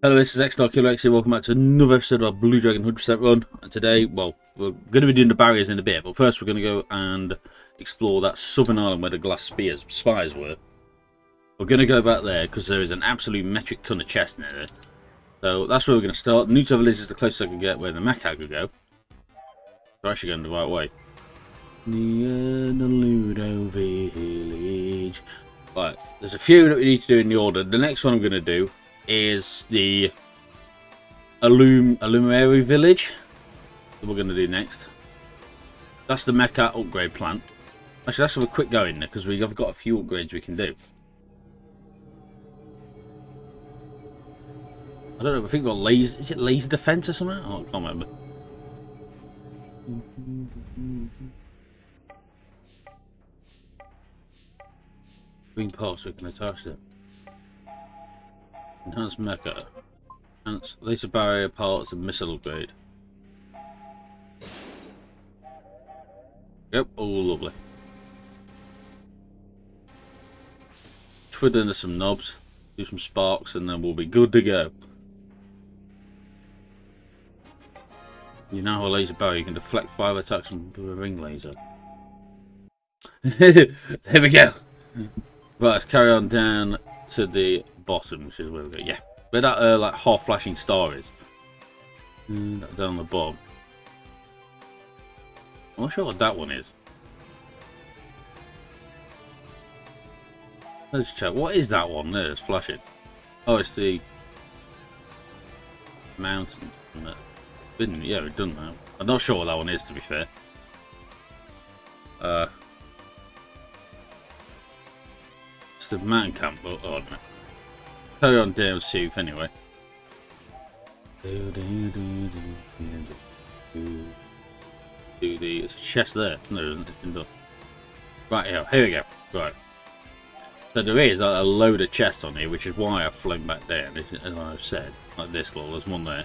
Hello, this is X here. Welcome back to another episode of Blue Dragon 100% Run. And today, well, we're going to be doing the barriers in a bit, but first we're going to go and explore that southern island where the glass spires were. We're going to go back there because there is an absolute metric ton of chests near there. So that's where we're going to start. New to Village is the closest I can get where the Macaque could go. We're actually going the right way. Near the Ludo Village. Right, there's a few that we need to do in the order. The next one I'm going to do is the Illuminary Village that we're going to do next. That's the Mecha upgrade plant. Actually, let's have a quick go in there because we have got a few upgrades we can do. I don't know, I think we've got laser. Is it laser defense or something? Oh, I can't remember. Green parts we can attach them. Enhanced mecha. Enhanced laser barrier parts and missile upgrade. Yep, all lovely. Twiddle into some knobs, do some sparks, and then we'll be good to go. You now have a laser barrier, you can deflect 5 attacks with a ring laser. There we go. Right, let's carry on down to the bottom, which is where we go. Yeah, where that like half flashing star is. Down the bottom. I'm not sure what that one is. Let's check. What is that one there? It's flashing. Oh, it's the mountain. Yeah, we've done that. I'm not sure what that one is, to be fair. It's the mountain camp, but oh no. Carry on down south anyway. It's a chest there. No, it isn't. It's been done. Right, here we go. Right. So there is a load of chests on here, which is why I've flown back down, as I've said. Like this little, there's one there.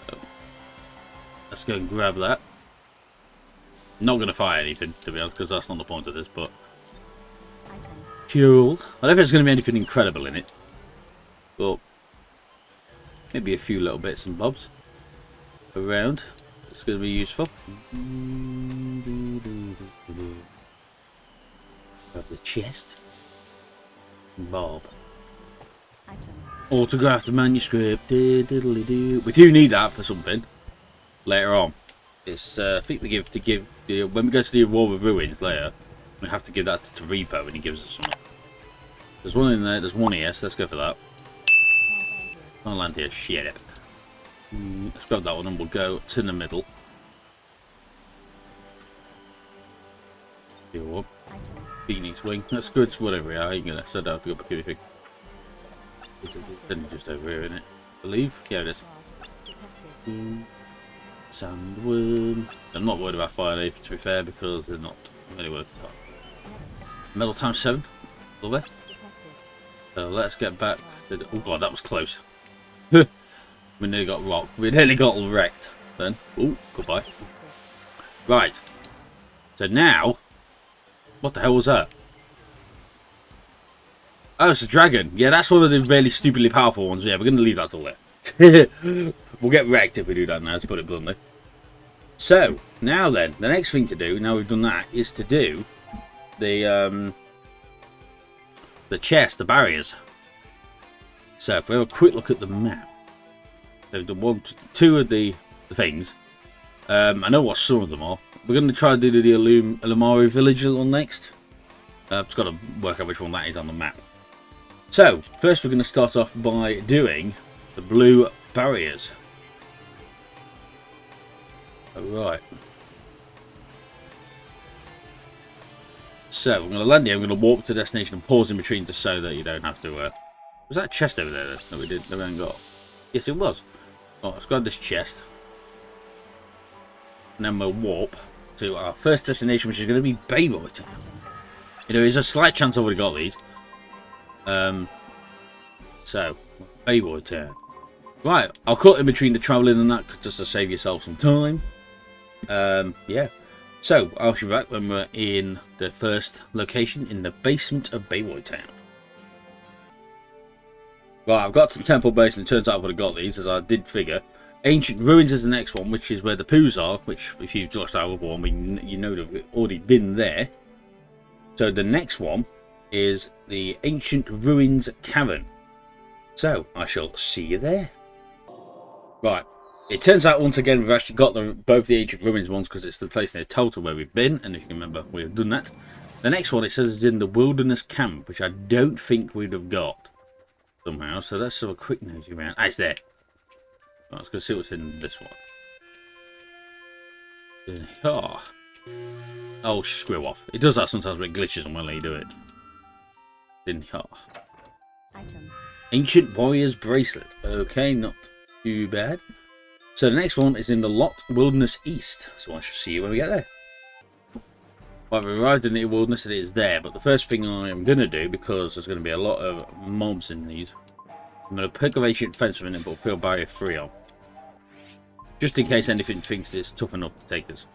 So, let's go and grab that. Not going to fire anything, to be honest, because that's not the point of this, but cool. I don't think there's going to be anything incredible in it, but maybe a few little bits and bobs around. It's going to be useful. Grab the chest. Bob. Autographed manuscript. We do need that for something later on. It's I think we give when we go to the Aurora Ruins later. We have to give that to Repo when he gives us something. There's one in there, there's one here, so let's go for that. Can't land here, shit it. Let's grab that one and we'll go to the middle. Here one. Phoenix wing. That's good, it's whatever we are. You can so I don't have to go back anything. Then just over here, isn't it? I believe? Yeah, it is. Sandworm. I'm not worried about fire leaf, to be fair, because they're not really worth the time. Metal times 7. Love it. So let's get back to the... Oh god, that was close. We nearly got rocked. We nearly got wrecked then. Oh, goodbye. Right. So now... What the hell was that? Oh, it's a dragon. Yeah, that's one of the really stupidly powerful ones. Yeah, we're going to leave that till there. We'll get wrecked if we do that now, to put it bluntly. So, now then, the next thing to do, now we've done that, is to do the chest, the barriers. So, if we have a quick look at the map, we've done two of the things. I know what some of them are. We're going to try to do the Illuminary Village next. I've just got to work out which one that is on the map. So, first we're going to start off by doing the blue barriers. Alright. So, I'm going to land here, I'm going to walk to the destination and pause in between just so that you don't have to... Was that a chest over there that we haven't got? Yes, it was. Oh, let's grab this chest. And then we'll warp to our first destination, which is going to be Bayroy Town. You know, there's a slight chance I've already got these. So, Bayroy Town. Right, I'll cut in between the travelling and that just to save yourself some time. Yeah. So, I'll be back when we're in the first location in the basement of Bayroy Town. Right, I've got to Temple Base, and it turns out I would have got these, as I did figure. Ancient Ruins is the next one, which is where the poos are, which, if you've watched our other one, you know that we've already been there. So the next one is the Ancient Ruins Cavern. So, I shall see you there. Right, it turns out once again we've actually got both the Ancient Ruins ones, because it's the place near Total where we've been, and if you can remember, we've done that. The next one, it says, is in the Wilderness Camp, which I don't think we'd have got somehow. So let's have a quick nosy around. Ah, it's there. Right, let's go see what's in this one. Oh. Oh, screw off. It does that sometimes when it glitches on when you do it. In here. Item. Ancient Warrior's Bracelet. Okay, not too bad. So the next one is in the Lot Wilderness East. So I shall see you when we get there. Right, we arrived in the wilderness and it is there. But the first thing I am going to do, because there's going to be a lot of mobs in these, I'm going to pick up Ancient Fence for a minute, but fill Barrier 3 on. Just in case anything thinks it's tough enough to take us.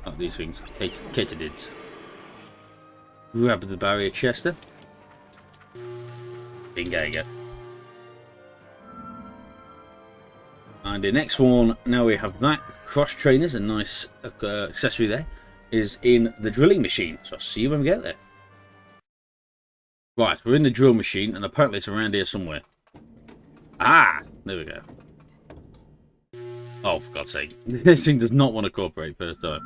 Like these things. Katydids. Grab the barrier chest then. Bingo you go. And the next one, now we have that. Cross trainers, a nice accessory there, is in the drilling machine. So I'll see you when we get there. Right, we're in the drill machine, and apparently it's around here somewhere. Ah! There we go. Oh, for God's sake. This thing does not want to cooperate first time.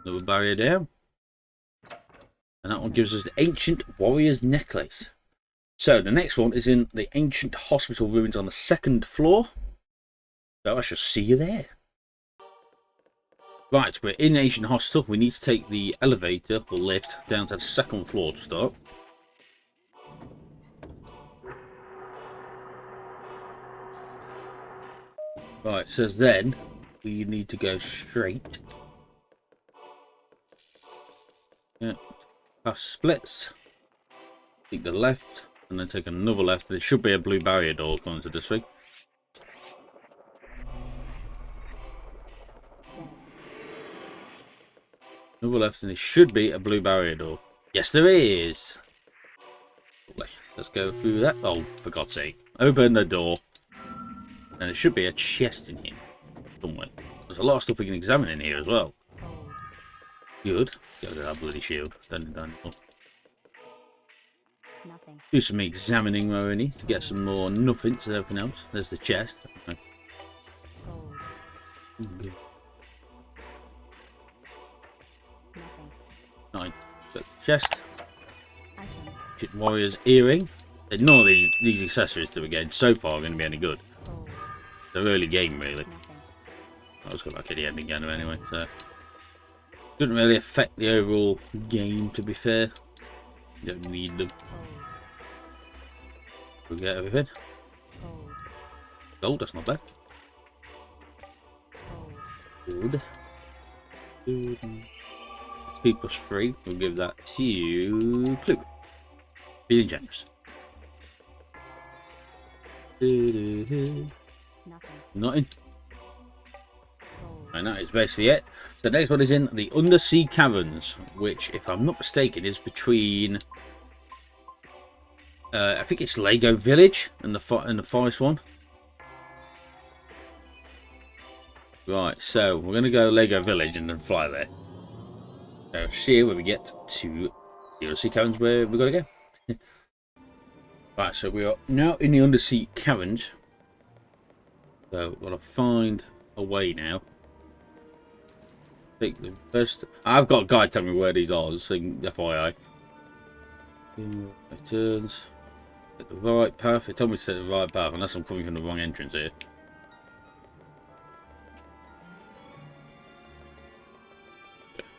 Little barrier down. And that one gives us the Ancient Warrior's Necklace. So, the next one is in the Ancient Hospital Ruins on the 2nd floor. So, I shall see you there. Right, we're in Ancient Hospital. We need to take the elevator, or lift, down to the 2nd floor to start. Right, it says then we need to go straight. Yeah, past splits. Take the left, and then take another left. There should be a blue barrier door according to this thing. Another left, and there should be a blue barrier door. Yes, there is. Let's go through that. Oh, for God's sake. Open the door. And there should be a chest in here somewhere. There's a lot of stuff we can examine in here as well. Good. Get rid of that bloody shield. Nothing. Do some examining where we need to get some more nothings and everything else. There's the chest. Okay. Good. Nice. Chest. Ancient Warrior's Earring. None of these accessories that we're getting so far are going to be any good. The early game, really. I'll just go back at the end again anyway, so doesn't really affect the overall game, to be fair. You don't need them. We'll get everything. Gold, that's not bad. Good. Good. XP plus 3, we'll give that to Clue. Being generous. Nothing. And that is basically it. So the next one is in the Undersea Caverns, which, if I'm not mistaken, is between I think it's Lego Village and the forest one. Right, so we're going to go Lego Village and then fly there. So see when we get to the Undersea Caverns where we've got to go. Right, so we are now in the Undersea Caverns. So we've got to find a way now. Take the first. I've got a guide telling me where these are, just saying FYI. It turns. Take the right path. It told me to take the right path, unless I'm coming from the wrong entrance here.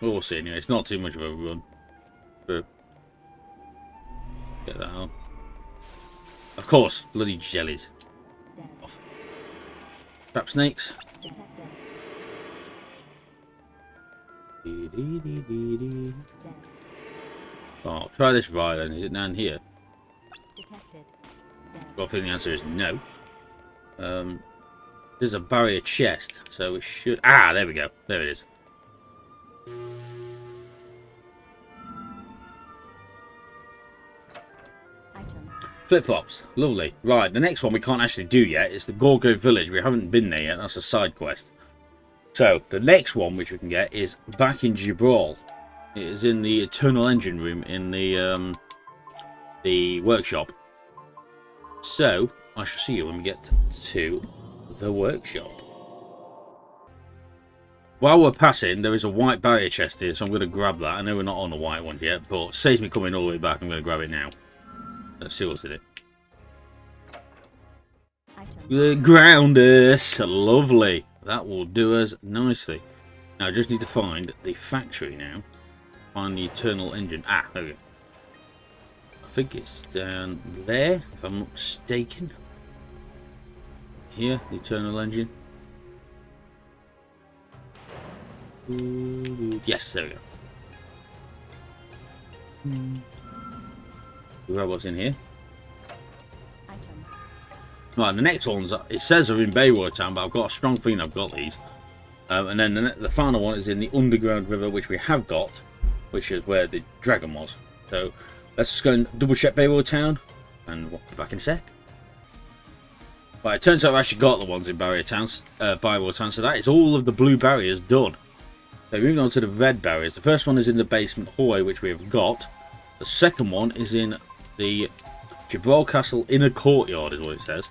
We'll see anyway. It's not too much of a run. But get that on. Of course, bloody jellies. Off. Trap snakes. Oh, try this ride then. Is it down here? Well, I think the answer is no. There's a barrier chest, so it should. Ah, there we go. There it is. Flip-flops. Lovely. Right, the next one we can't actually do yet. It's the Gorgo Village. We haven't been there yet. That's a side quest. So, the next one which we can get is back in Gibraltar. It is in the Eternal Engine room in the workshop. So, I shall see you when we get to the workshop. While we're passing, there is a white barrier chest here, so I'm going to grab that. I know we're not on the white ones yet, but saves me coming all the way back. I'm going to grab it now. Let's see what's in it. The Groundus. Lovely. That will do us nicely. Now, I just need to find the factory now. Find the Eternal Engine. Ah, there we go. I think it's down there, if I'm not mistaken. Here, the Eternal Engine. Yes, there we go. The robots in here. Right, the next ones, it says are in Baywatch Town, but I've got a strong feeling I've got these. And then the final one is in the Underground River, which we have got, which is where the dragon was. So let's just go and double check Baywatch Town, and we'll be back in a sec. Right, it turns out I've actually got the ones in Baywatch Town, so that is all of the blue barriers done. So moving on to the red barriers. The first one is in the basement hallway, which we have got. The second one is in the Gibraltar Castle inner courtyard, is what it says.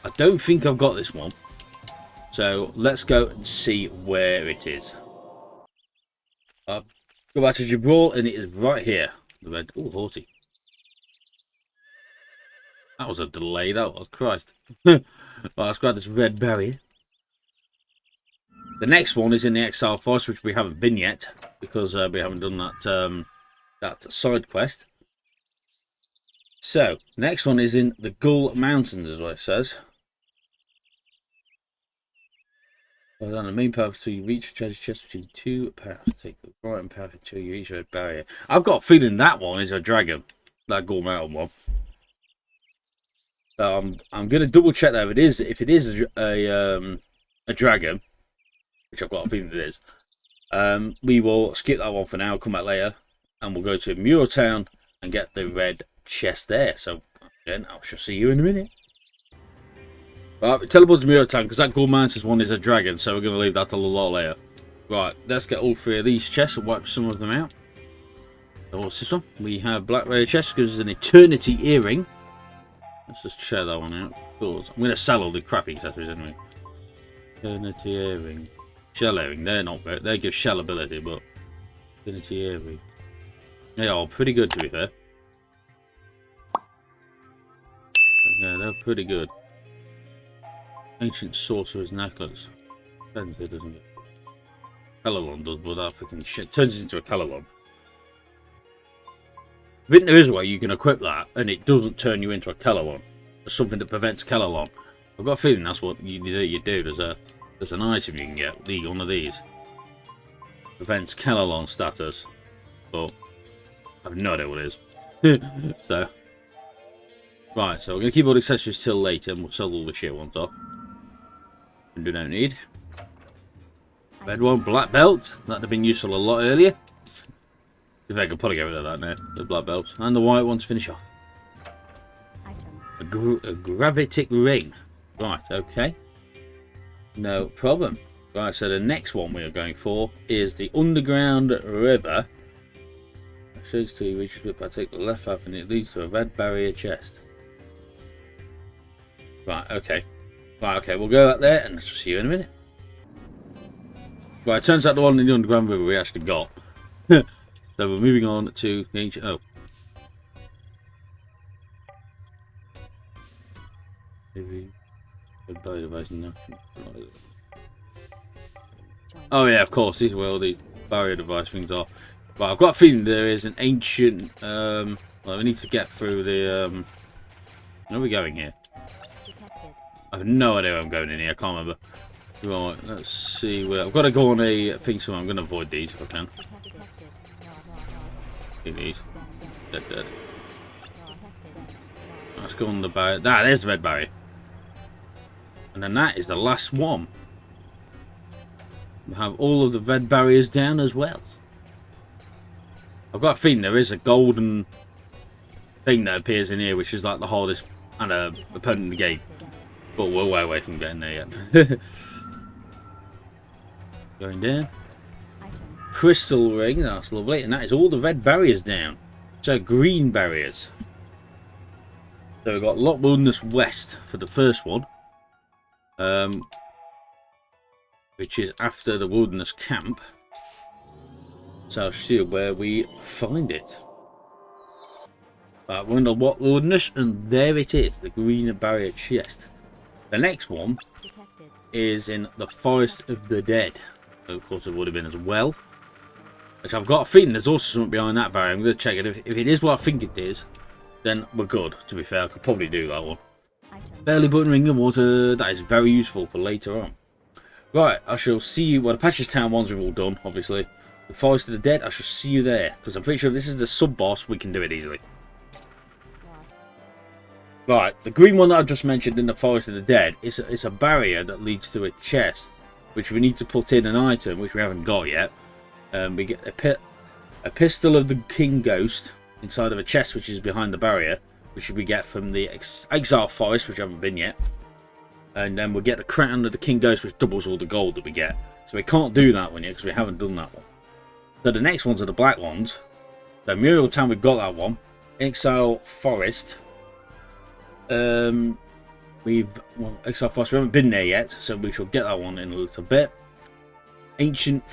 I don't think I've got this one. So let's go and see where it is. Go back to Gibraltar, and it is right here. The red. Oh, horsey. That was a delay. That was Christ. Right, let's grab this red barrier. The next one is in the Exile Forest, which we haven't been yet because we haven't done that side quest. So, next one is in the Gull Mountains, is what it says. Well, on the main path until you reach the treasure chest between two paths. Take the right and path until you reach a barrier. I've got a feeling that one is a dragon. That Gull Mountain one. I'm going to double check that if it is a dragon, which I've got a feeling it is. We will skip that one for now, come back later, and we'll go to Muir Town and get the red chest there. So again, I shall see you in a minute. Right, teleport to Muir Town because that Gold Mountains one is a dragon, so we're going to leave that a lot later. Right, let's get all three of these chests and wipe some of them out. So what's this one? We have Black Rare chest because it's an Eternity Earring. Let's just check that one out. Cool. I'm going to sell all the crappy accessories anyway. Eternity Earring. Shell Earring. They're not great. They give shell ability, but Eternity Earring. They are pretty good, to be fair. Yeah, they're pretty good. Ancient Sorcerer's Necklace. Depends, it doesn't get. Calalon does, but that freaking shit turns into a Calalon. I think there is a way you can equip that and it doesn't turn you into a Calalon. There's something that prevents Calalon. I've got a feeling that's what you do. There's an item you can get, one of these. Prevents Calalon status. But I have no idea what it is. So. Right, so we're going to keep all the accessories till later and we'll sell all the shit once off. And we don't need. Red one, black belt. That'd have been useful a lot earlier. If I could probably get rid of that now, the black belts. And the white one to finish off. A gravitic ring. Right, okay. No problem. Right, so the next one we are going for is the Underground River. It shows to you reach it by take the left path and it leads to a red barrier chest. Right, okay. Right, okay, we'll go out there and see you in a minute. Right, it turns out the one in the Underground River we actually got. So we're moving on to the ancient. Oh. Maybe. Oh, yeah, of course. These are where all the barrier device things are. Right, I've got a feeling there is an ancient. Well, we need to get through the. Where are we going here? I have no idea where I'm going in here. I can't remember. Right, let's see where. I've got to go on a thing somewhere. I'm going to avoid these if I can. These. Dead. Let's go on the barrier. Ah, there's the red barrier. And then that is the last one. We have all of the red barriers down as well. I've got a feeling there is a golden thing that appears in here, which is like the hardest opponent in the game. But we're way away from getting there yet. Going down. Crystal ring, that's lovely. And that is all the red barriers down. So green barriers. So we've got Loch Wilderness West for the first one. Which is after the Wilderness Camp. So I'll show you where we find it. We're in the Loch Wilderness, and there it is, the green barrier chest. The next one is in the Forest of the Dead. Of course, it would have been as well. Which I've got a feeling there's also something behind that barrier. I'm going to check it. If it is what I think it is, then we're good. To be fair, I could probably do that one. Barely button ring of water. That is very useful for later on. Right, I shall see you. Well, the Patches Town ones we've all done, obviously. The Forest of the Dead, I shall see you there. Because I'm pretty sure if this is the sub-boss, we can do it easily. Right, the green one that I just mentioned in the Forest of the Dead is a barrier that leads to a chest, which we need to put in an item, which we haven't got yet. We get a pistol of the King Ghost inside of a chest, which is behind the barrier, which we get from the Exile Forest, which I haven't been yet. And then we'll get the crown of the King Ghost, which doubles all the gold that we get. So we can't do that one yet, because we haven't done that one. So the next ones are the black ones. The Muriel Town, we've got that one. Exile Forest. Exile Forest, we haven't been there yet, so we shall get that one in a little bit. Ancient